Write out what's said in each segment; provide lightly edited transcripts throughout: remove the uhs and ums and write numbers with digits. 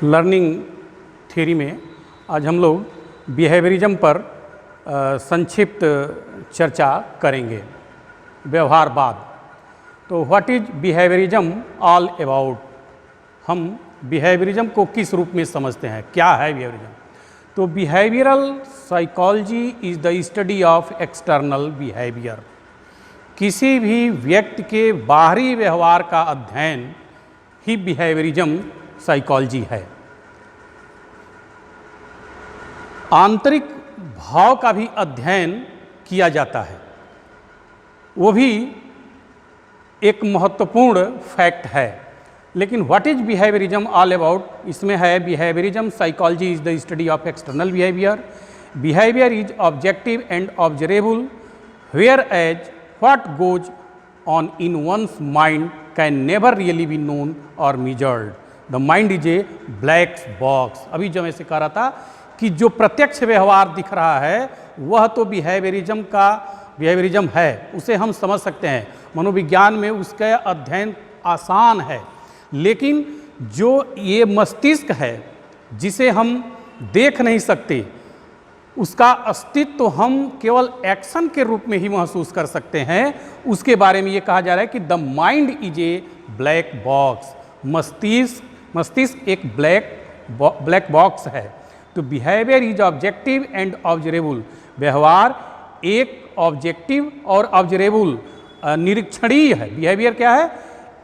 Learning theory में आज हम लोग बिहेवियरिज्म पर संक्षिप्त चर्चा करेंगे। व्यवहारवाद। तो what is behaviourism all about, हम बिहेवियरिज्म को किस रूप में समझते हैं, क्या है बिहेवियरिज्म। तो behavioural psychology is the study of external behaviour. किसी भी व्यक्ति के बाहरी व्यवहार का अध्ययन ही बिहेवियरिज्म साइकोलॉजी है। आंतरिक भाव का भी अध्ययन किया जाता है, वो भी एक महत्वपूर्ण फैक्ट है। लेकिन what is behaviourism all about, इसमें है behaviourism psychology is the study of external behaviour. Behaviour is objective and observable, whereas what goes on in one's mind can never really be known or measured. The mind is a black box. अभी जो मैं से कह रहा था कि जो प्रत्यक्ष व्यवहार दिख रहा है वह तो बिहेवियरिज्म है, उसे हम समझ सकते हैं। मनोविज्ञान में उसका अध्ययन आसान है। लेकिन जो ये मस्तिष्क है जिसे हम देख नहीं सकते, उसका अस्तित्व तो हम केवल एक्शन के रूप में ही महसूस कर सकते हैं, उसके बारे में ये कहा जा रहा है कि the mind is a black box. मस्तिष्क एक ब्लैक बॉक्स है। तो बिहेवियर इज ऑब्जेक्टिव एंड ऑब्जरेबल। व्यवहार एक ऑब्जेक्टिव और ऑब्जरेबल निरीक्षणीय है। बिहेवियर क्या है?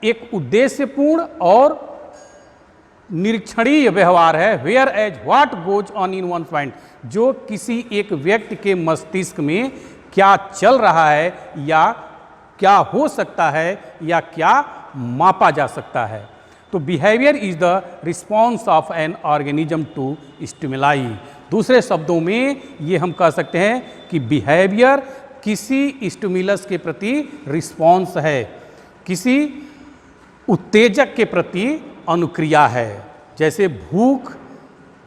एक उद्देश्यपूर्ण और निरीक्षणीय व्यवहार है। Whereas what goes on in one's mind, जो किसी एक व्यक्ति के मस्तिष्क में क्या चल रहा है या क्या हो सकता है या क्या मापा जा सकता है। तो behaviour is the response of an organism to stimuli. दूसरे शब्दों में ये हम कह सकते हैं कि बिहेवियर किसी स्टिमुलस के प्रति रिस्पॉन्स है, किसी उत्तेजक के प्रति अनुक्रिया है। जैसे भूख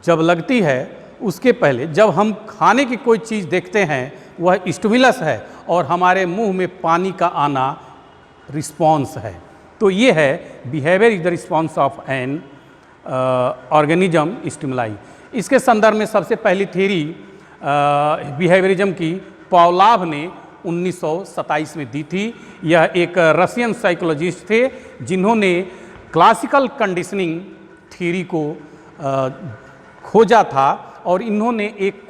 जब लगती है उसके पहले जब हम खाने की कोई चीज़ देखते हैं वह स्टिमुलस है और हमारे मुंह में पानी का आना रिस्पॉन्स है। तो ये है behaviour is the response of an organism stimuli. इसके संदर्भ में सबसे पहली थ्योरी बिहेवियरिज्म की पावलोव ने 1927 में दी थी। यह एक रशियन साइकोलॉजिस्ट थे जिन्होंने क्लासिकल कंडीशनिंग थ्योरी को खोजा था और इन्होंने एक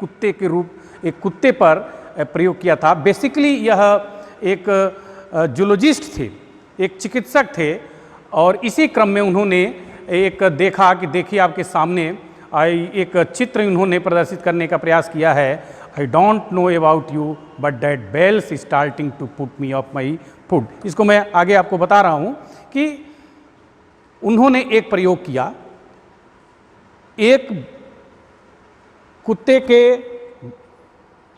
कुत्ते पर प्रयोग किया था। बेसिकली यह एक जूलॉजिस्ट थे, एक चिकित्सक थे, और इसी क्रम में उन्होंने एक देखा कि देखिए आपके सामने एक चित्र उन्होंने प्रदर्शित करने का प्रयास किया है। I don't know about you but that bell's starting to put me off my food. इसको मैं आगे आपको बता रहा हूँ कि उन्होंने एक प्रयोग किया। एक कुत्ते के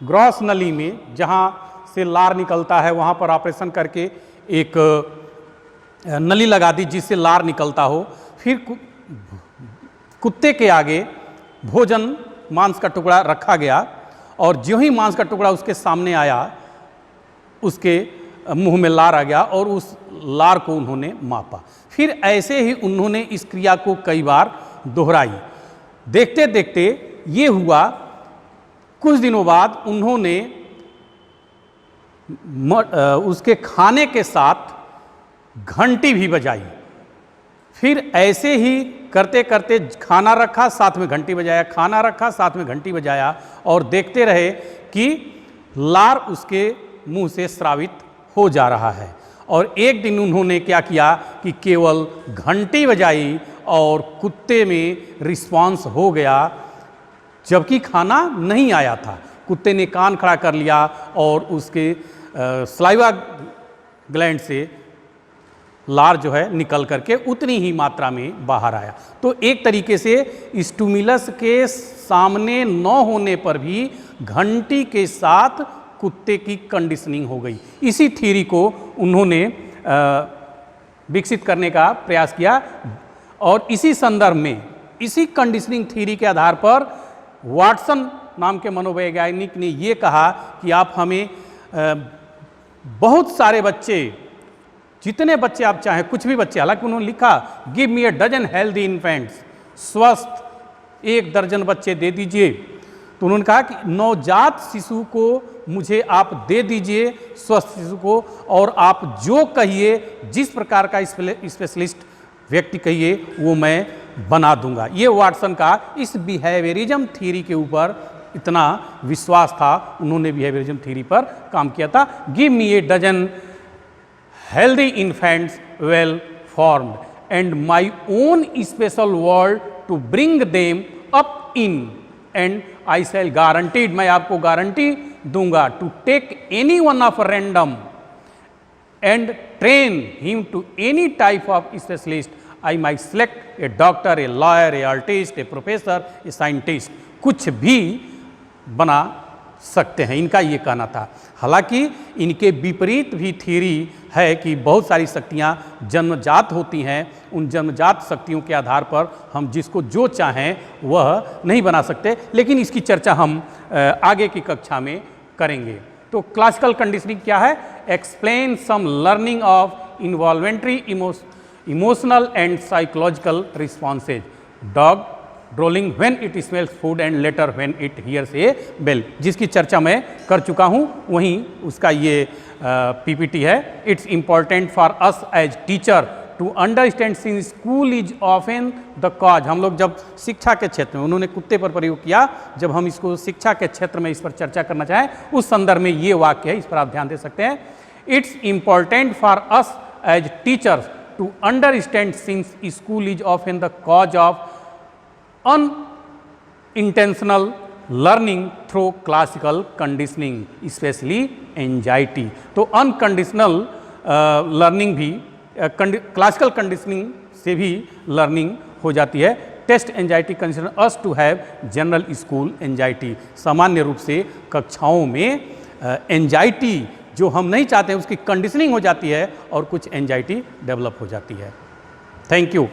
ग्रॉस नली में जहाँ से लार निकलता है वहाँ पर ऑपरेशन करके एक नली लगा दी जिससे लार निकलता हो। फिर कुत्ते के आगे भोजन मांस का टुकड़ा रखा गया और ज्यों ही मांस का टुकड़ा उसके सामने आया उसके मुंह में लार आ गया और उस लार को उन्होंने मापा। फिर ऐसे ही उन्होंने इस क्रिया को कई बार दोहराई। देखते देखते ये हुआ, कुछ दिनों बाद उन्होंने उसके खाने के साथ घंटी भी बजाई। फिर ऐसे ही करते करते खाना रखा साथ में घंटी बजाया, खाना रखा साथ में घंटी बजाया और देखते रहे कि लार उसके मुंह से स्रावित हो जा रहा है। और एक दिन उन्होंने क्या किया कि केवल घंटी बजाई और कुत्ते में रिस्पांस हो गया जबकि खाना नहीं आया था। कुत्ते ने कान खड़ा कर लिया और उसके सलाइवा ग्लैंड से लार जो है निकल करके उतनी ही मात्रा में बाहर आया। तो एक तरीके से स्टिमुलस के सामने न होने पर भी घंटी के साथ कुत्ते की कंडीशनिंग हो गई। इसी थ्योरी को उन्होंने विकसित करने का प्रयास किया और इसी संदर्भ में इसी कंडीशनिंग थ्योरी के आधार पर वाटसन नाम के मनोवैज्ञानिक ने ये कहा कि आप हमें बहुत सारे बच्चे, जितने बच्चे आप चाहें, कुछ भी बच्चे, हालांकि उन्होंने लिखा give me a dozen healthy infants, स्वस्थ 1 दर्जन बच्चे दे दीजिए। तो उन्होंने कहा कि नवजात शिशु को मुझे आप दे दीजिए, स्वस्थ शिशु को, और आप जो कहिए, जिस प्रकार का स्पेशलिस्ट व्यक्ति कहिए वो मैं बना दूंगा। ये वाटसन का इस बिहेवियरिज्म थ्योरी के ऊपर इतना विश्वास था, उन्होंने बिहेवियरिज्म थ्योरी पर काम किया था। Give me a dozen healthy infants well formed and my own special world to bring them up in and I shall guaranteed, मैं आपको गारंटी दूंगा, to take any one of random and train him to any type of specialist. I might select a doctor, a lawyer, a artist, a professor, a scientist, कुछ भी बना सकते हैं, इनका ये कहना था। हालांकि इनके विपरीत भी थ्योरी है कि बहुत सारी शक्तियाँ जन्मजात होती हैं, उन जन्मजात शक्तियों के आधार पर हम जिसको जो चाहें वह नहीं बना सकते, लेकिन इसकी चर्चा हम आगे की कक्षा में करेंगे। तो क्लासिकल कंडीशनिंग क्या है? Explain some learning of involuntary emotional and psychological responses. Dog drooling when it smells food and later when it hears a bell, जिसकी चर्चा मैं कर चुका हूँ, वहीं उसका ये पीपीटी है। It's important for us as teacher to understand since school is often the cause. हम लोग जब शिक्षा के क्षेत्र में, उन्होंने कुत्ते पर प्रयोग किया, जब हम इसको शिक्षा के क्षेत्र में इस पर चर्चा करना चाहें उस संदर्भ में ये वाक्य है, इस पर आप ध्यान दे सकते हैं। It's important for us as teachers to understand since school is often the cause of unintentional learning through classical conditioning, especially anxiety। तो अनकंडीशनल लर्निंग भी क्लासिकल कंडीशनिंग से भी लर्निंग हो जाती है। Test anxiety consider us to have general school anxiety. सामान्य रूप से कक्षाओं में एंजाइटी जो हम नहीं चाहते हैं उसकी कंडीशनिंग हो जाती है और कुछ एंजाइटी डेवलप हो जाती है। Thank you.